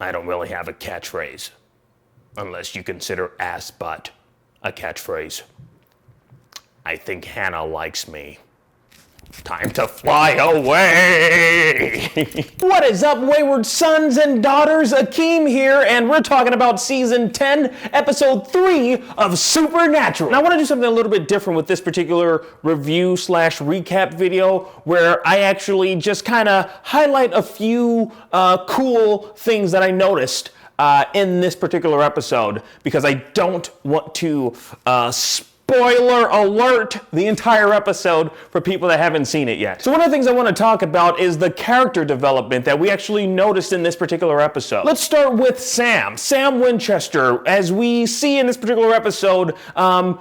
I don't really have a catchphrase. Unless you consider ass butt a catchphrase. I think Hannah likes me. Time to fly away! What is up, wayward sons and daughters? Akeem here, and we're talking about Season 10, Episode 3 of Supernatural. Now, I want to do something a little bit different with this particular review/recap video, where I actually just kind of highlight a few cool things that I noticed in this particular episode, because I don't want to spoiler alert the entire episode for people that haven't seen it yet. So one of the things I want to talk about is the character development that we actually noticed in this particular episode. Let's start with Sam Winchester. As we see in this particular episode,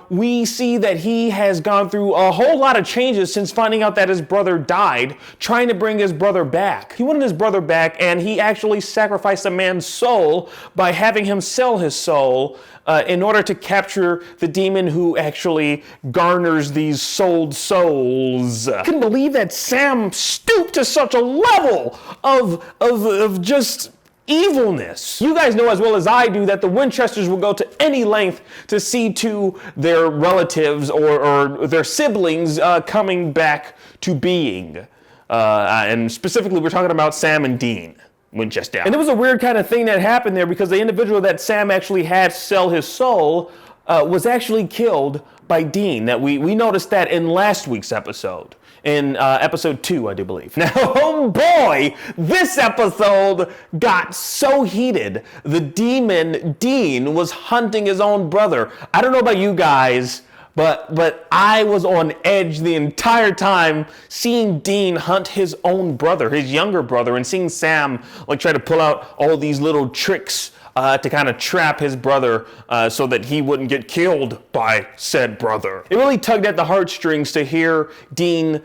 we see that he has gone through a whole lot of changes since finding out that his brother died, trying to bring his brother back. He wanted his brother back, and he actually sacrificed a man's soul by having him sell his soul in order to capture the demon who actually garners these sold souls. I couldn't believe that Sam stooped to such a level of just evilness. You guys know as well as I do that the Winchesters will go to any length to see to their relatives or their siblings coming back to being. And specifically, we're talking about Sam and Dean Winchester. And there was a weird kind of thing that happened there, because the individual that Sam actually had sell his soul was actually killed by Dean. That we noticed that in last week's episode. In episode 2, I do believe. Now, oh boy, this episode got so heated. The demon Dean was hunting his own brother. I don't know about you guys, but I was on edge the entire time seeing Dean hunt his own brother, his younger brother, and seeing Sam like try to pull out all these little tricks to kind of trap his brother so that he wouldn't get killed by said brother. It really tugged at the heartstrings to hear Demon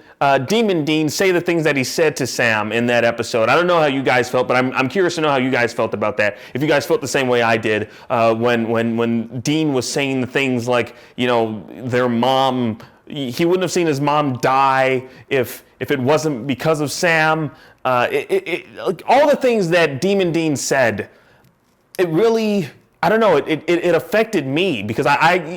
Dean say the things that he said to Sam in that episode. I don't know how you guys felt, but I'm curious to know how you guys felt about that. If you guys felt the same way I did when Dean was saying the things like, you know, their mom, he wouldn't have seen his mom die if it wasn't because of Sam. Like all the things that Demon Dean said, it really, I don't know, it affected me because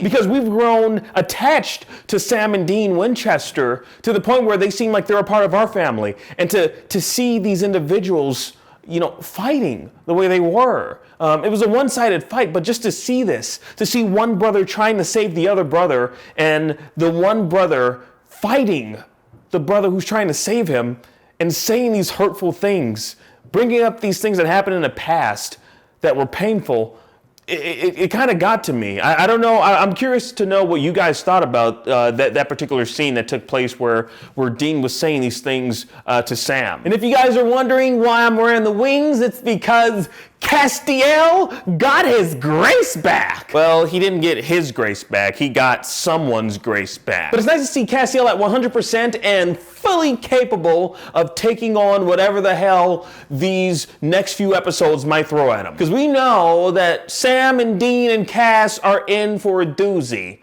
because we've grown attached to Sam and Dean Winchester to the point where they seem like they're a part of our family. And to see these individuals, you know, fighting the way they were. It was a one-sided fight, but just to see this, to see one brother trying to save the other brother and the one brother fighting the brother who's trying to save him and saying these hurtful things, bringing up these things that happened in the past that were painful, it kind of got to me. I don't know. I'm curious to know what you guys thought about that particular scene that took place where Dean was saying these things to Sam. And if you guys are wondering why I'm wearing the wings, it's because Castiel got his grace back. Well, he didn't get his grace back. He got someone's grace back. But it's nice to see Castiel at 100% and fully capable of taking on whatever the hell these next few episodes might throw at him. Because we know that Sam and Dean and Cass are in for a doozy.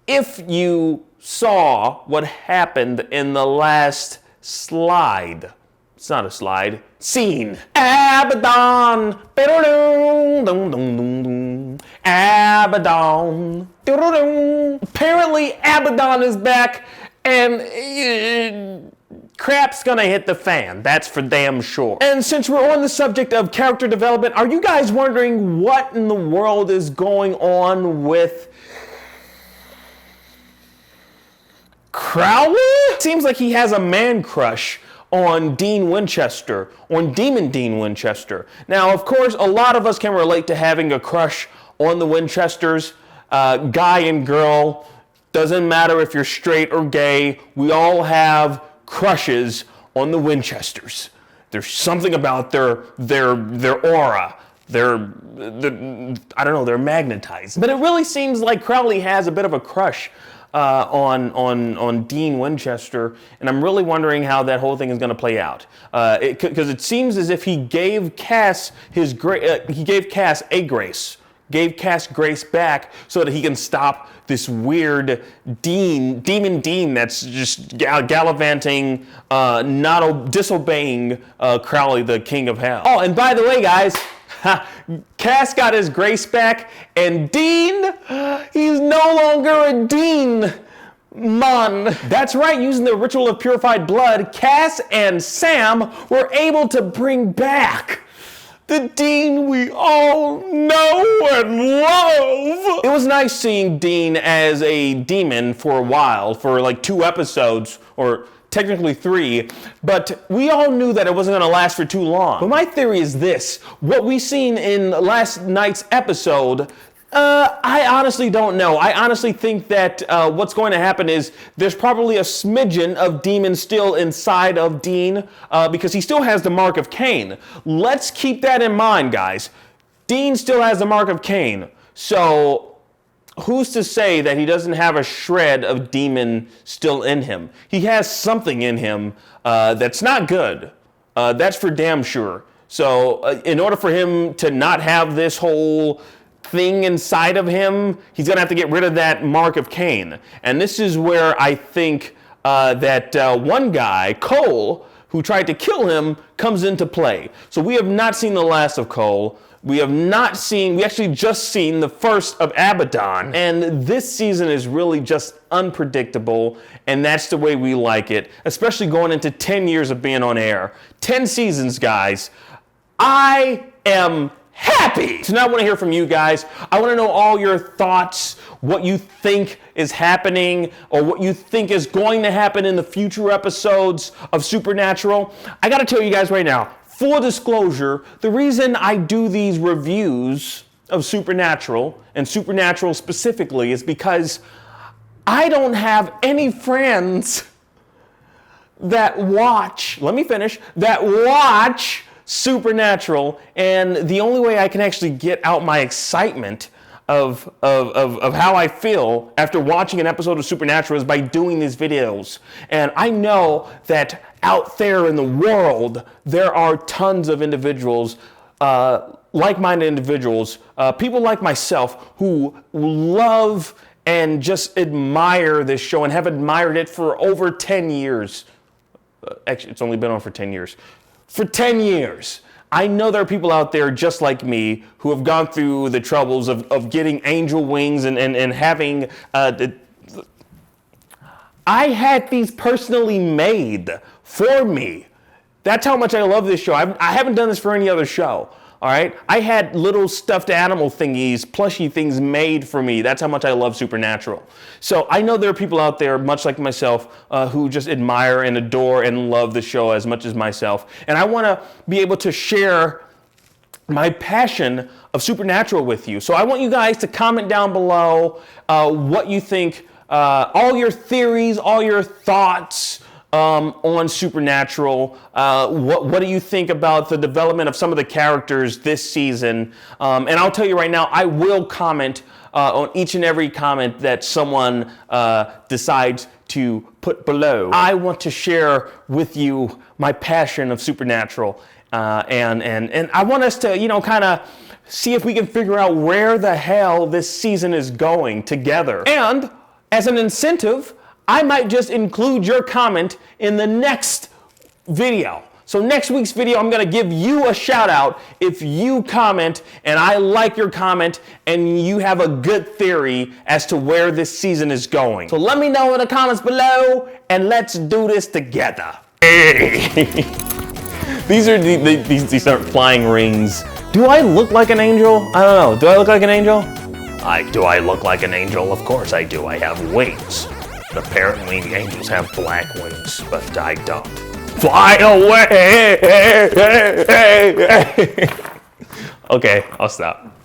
If you saw what happened in the last slide, it's not a slide, scene. Abaddon, Abaddon. Apparently Abaddon is back, and crap's gonna hit the fan. That's for damn sure. And since we're on the subject of character development, are you guys wondering what in the world is going on with Crowley? Seems like he has a man crush on Dean Winchester, on Demon Dean Winchester. Now, of course, a lot of us can relate to having a crush on the Winchesters, guy and girl. Doesn't matter if you're straight or gay. We all have crushes on the Winchesters. There's something about their aura. They're magnetized. But it really seems like Crowley has a bit of a crush on Dean Winchester, and I'm really wondering how that whole thing is going to play out. Because it seems as if he gave Cass a grace, gave Cass Grace back so that he can stop this weird demon Dean that's just gallivanting, disobeying Crowley, the king of hell. Oh, and by the way, guys, Cass got his grace back, and Dean, he's no longer a Dean. Man. That's right, using the ritual of purified blood, Cass and Sam were able to bring back the Dean we all know and love. It was nice seeing Dean as a demon for a while, for like 2 episodes, or technically 3, but we all knew that it wasn't going to last for too long. But my theory is this: what we seen in last night's episode, I honestly don't know. I honestly think that what's going to happen is there's probably a smidgen of demon still inside of Dean because he still has the mark of Cain. Let's keep that in mind, guys. Dean still has the mark of Cain. So who's to say that he doesn't have a shred of demon still in him? He has something in him that's not good. That's for damn sure. So in order for him to not have this whole thing inside of him, he's going to have to get rid of that mark of Cain. And this is where I think that one guy, Cole, who tried to kill him, comes into play. So we have not seen the last of Cole. We actually just seen the first of Abaddon. And this season is really just unpredictable, and that's the way we like it, especially going into 10 years of being on air. 10 seasons, guys. I am happy. So now I want to hear from you guys. I want to know all your thoughts, what you think is happening, or what you think is going to happen in the future episodes of Supernatural. I got to tell you guys right now, full disclosure, the reason I do these reviews of Supernatural, and Supernatural specifically, is because I don't have any friends that watch Supernatural, and the only way I can actually get out my excitement of how I feel after watching an episode of Supernatural is by doing these videos. And I know that out there in the world, there are tons of individuals, like-minded individuals, people like myself who love and just admire this show and have admired it for over 10 years. Actually, it's only been on for 10 years. For 10 years. I know there are people out there just like me who have gone through the troubles of getting angel wings and having... I had these personally made for me. That's how much I love this show. I haven't done this for any other show. All right, I had little stuffed animal thingies, plushy things made for me. That's how much I love Supernatural. So I know there are people out there, much like myself, who just admire and adore and love the show as much as myself. And I want to be able to share my passion of Supernatural with you. So I want you guys to comment down below what you think, all your theories, all your thoughts, on Supernatural. What do you think about the development of some of the characters this season? And I'll tell you right now, I will comment on each and every comment that someone decides to put below. I want to share with you my passion of Supernatural, and I want us to, kind of see if we can figure out where the hell this season is going together. And as an incentive, I might just include your comment in the next video. So next week's video, I'm going to give you a shout out if you comment and I like your comment and you have a good theory as to where this season is going. So let me know in the comments below and let's do this together. These are flying rings. Do I look like an angel? I don't know. Do I look like an angel? Do I look like an angel? Of course I do. I have wings. Apparently angels have black wings, but I don't. Fly away! Okay, I'll stop.